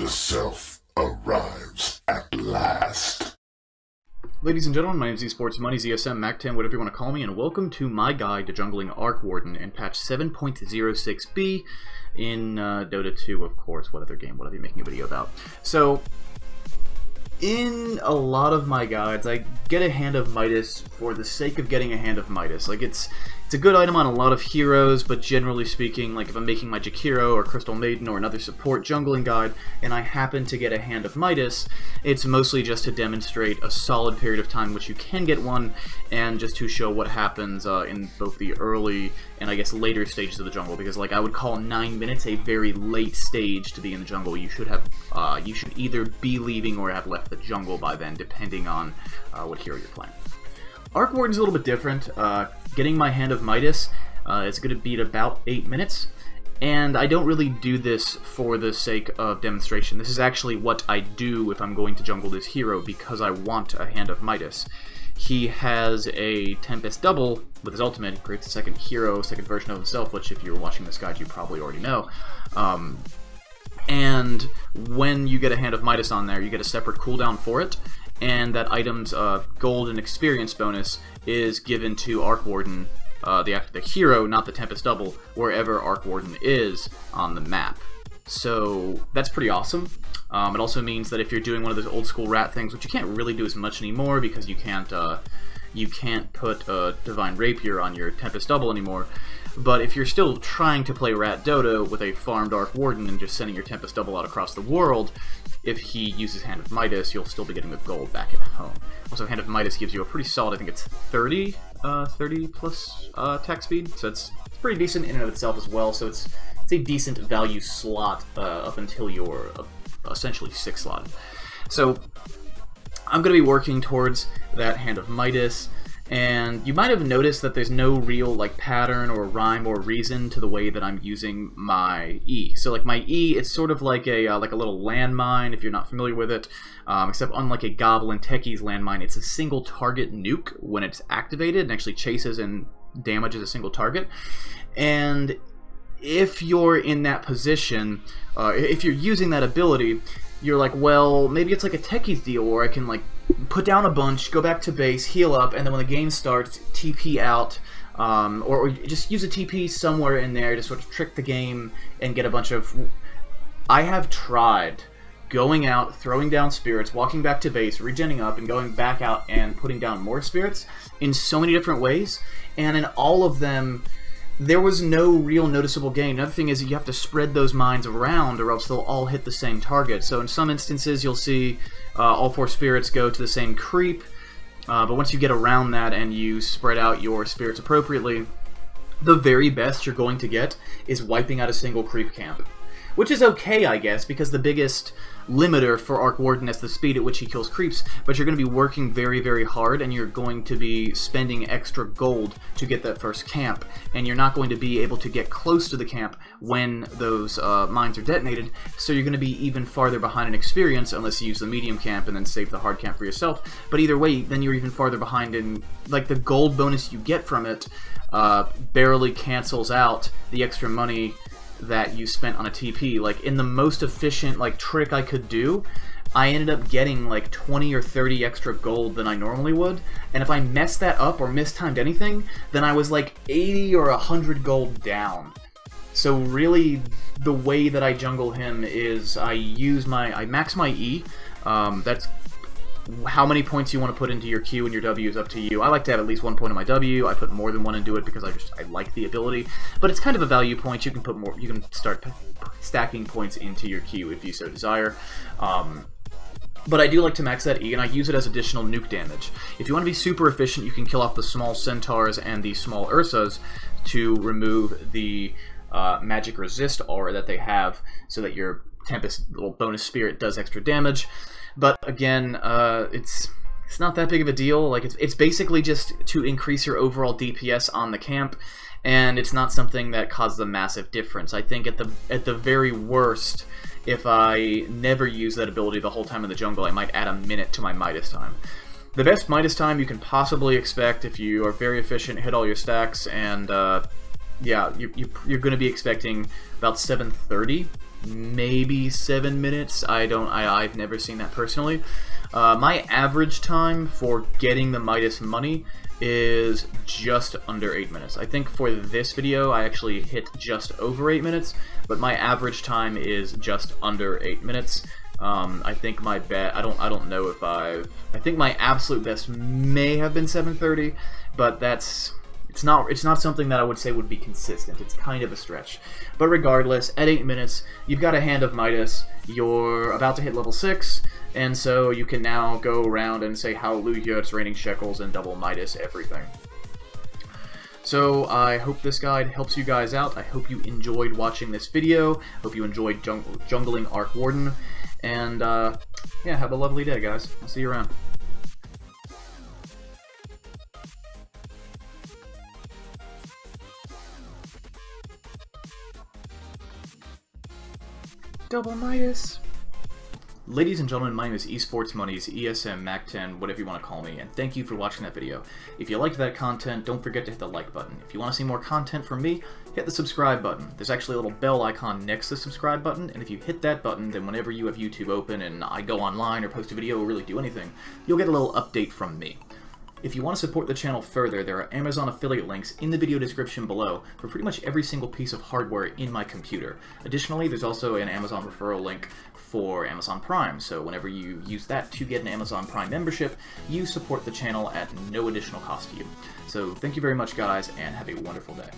The self arrives at last. Ladies and gentlemen, my name is eSports Money, ZSM, Mac10, whatever you want to call me, and welcome to my guide to jungling Warden and patch 7.06b in Dota 2, of course. What other game would I be making a video about? So, in a lot of my guides, I get a Hand of Midas for the sake of getting a Hand of Midas. Like, it's a good item on a lot of heroes, but generally speaking, like if I'm making my Jakiro or Crystal Maiden or another support jungling guide, and I happen to get a Hand of Midas, it's mostly just to demonstrate a solid period of time which you can get one, and just to show what happens in both the early and I guess later stages of the jungle, because like I would call 9 minutes a very late stage to be in the jungle. You should have, you should either be leaving or have left the jungle by then, depending on what hero you're playing. Warden's a little bit different. Getting my Hand of Midas is going to be at about 8 minutes, and I don't really do this for the sake of demonstration. This is actually what I do if I'm going to jungle this hero, because I want a Hand of Midas. He has a Tempest double with his ultimate. He creates a second hero, second version of himself, which if you're watching this guide you probably already know. And when you get a Hand of Midas on there, you get a separate cooldown for it, and that item's gold and experience bonus is given to Warden, the hero, not the Tempest double, wherever Warden is on the map. So that's pretty awesome. It also means that if you're doing one of those old school rat things, which you can't really do as much anymore because you can't put a Divine Rapier on your Tempest double anymore. But if you're still trying to play Rat Dota with a farmed Warden and just sending your Tempest double out across the world, if he uses Hand of Midas, you'll still be getting the gold back at home. Also, Hand of Midas gives you a pretty solid, I think it's 30 plus attack speed, so it's pretty decent in and of itself as well, so it's a decent value slot up until you're essentially 6 slotted. So, I'm going to be working towards that Hand of Midas, and you might have noticed that there's no real like pattern or rhyme or reason to the way that I'm using my E. So like my E, it's sort of like a little landmine if you're not familiar with it, except unlike a Goblin Techie's landmine, it's a single target nuke when it's activated and actually chases and damages a single target. And if you're in that position, if you're using that ability, you're like, well, maybe it's like a Techie's deal where I can like put down a bunch, go back to base, heal up, and then when the game starts, TP out, or just use a TP somewhere in there to sort of trick the game and get a bunch of... I have tried going out, throwing down spirits, walking back to base, regenning up, and going back out and putting down more spirits in so many different ways, and in all of them, there was no real noticeable gain. Another thing is you have to spread those mines around or else they'll all hit the same target. So in some instances you'll see all 4 spirits go to the same creep, but once you get around that and you spread out your spirits appropriately, the very best you're going to get is wiping out a single creep camp. Which is okay, I guess, because the biggest limiter for Warden is the speed at which he kills creeps, but you're going to be working very, very hard, and you're going to be spending extra gold to get that first camp, and you're not going to be able to get close to the camp when those mines are detonated, so you're going to be even farther behind in experience unless you use the medium camp and then save the hard camp for yourself. But either way, then you're even farther behind in, like, the gold bonus you get from it barely cancels out the extra money that you spent on a TP. Like, in the most efficient like trick I could do, I ended up getting like 20 or 30 extra gold than I normally would, and if I messed that up or mistimed anything, then I was like 80 or 100 gold down. So really, the way that I jungle him is I max my E. That's how many points you want to put into your Q and your W is up to you. I like to have at least 1 point in my W. I put more than 1 into it because I like the ability. But it's kind of a value point. You can put more. You can start stacking points into your Q if you so desire. But I do like to max that E, and I use it as additional nuke damage. If you want to be super efficient, you can kill off the small centaurs and the small Ursas to remove the magic resist aura that they have, so that your Tempest little bonus spirit does extra damage. But again, it's not that big of a deal. Like it's basically just to increase your overall DPS on the camp, and it's not something that causes a massive difference. I think at the very worst, if I never use that ability the whole time in the jungle, I might add a minute to my Midas time. The best Midas time you can possibly expect if you are very efficient, hit all your stacks, and yeah, you're going to be expecting about 7:30 maybe 7 minutes. I've never seen that personally. My average time for getting the Midas money is just under 8 minutes. I think for this video I actually hit just over 8 minutes, but my average time is just under 8 minutes. I think my bet, I don't know if I think my absolute best may have been 7:30, but it's not something that I would say would be consistent. It's kind of a stretch. But regardless, at 8 minutes, you've got a hand of Midas, you're about to hit level 6, and so you can now go around and say hallelujah, it's raining shekels, and double Midas everything. So I hope this guide helps you guys out. I hope you enjoyed watching this video. Hope you enjoyed jungling Arc Warden. And yeah, have a lovely day, guys. I'll see you around. Double Midas! Ladies and gentlemen, my name is Esports Money's ESM Mac10, whatever you want to call me, and thank you for watching that video. If you liked that content, don't forget to hit the like button. If you want to see more content from me, hit the subscribe button. There's actually a little bell icon next to the subscribe button, and if you hit that button, then whenever you have YouTube open and I go online or post a video or really do anything, you'll get a little update from me. If you want to support the channel further, there are Amazon affiliate links in the video description below for pretty much every single piece of hardware in my computer. Additionally, there's also an Amazon referral link for Amazon Prime, so whenever you use that to get an Amazon Prime membership, you support the channel at no additional cost to you. So thank you very much, guys, and have a wonderful day.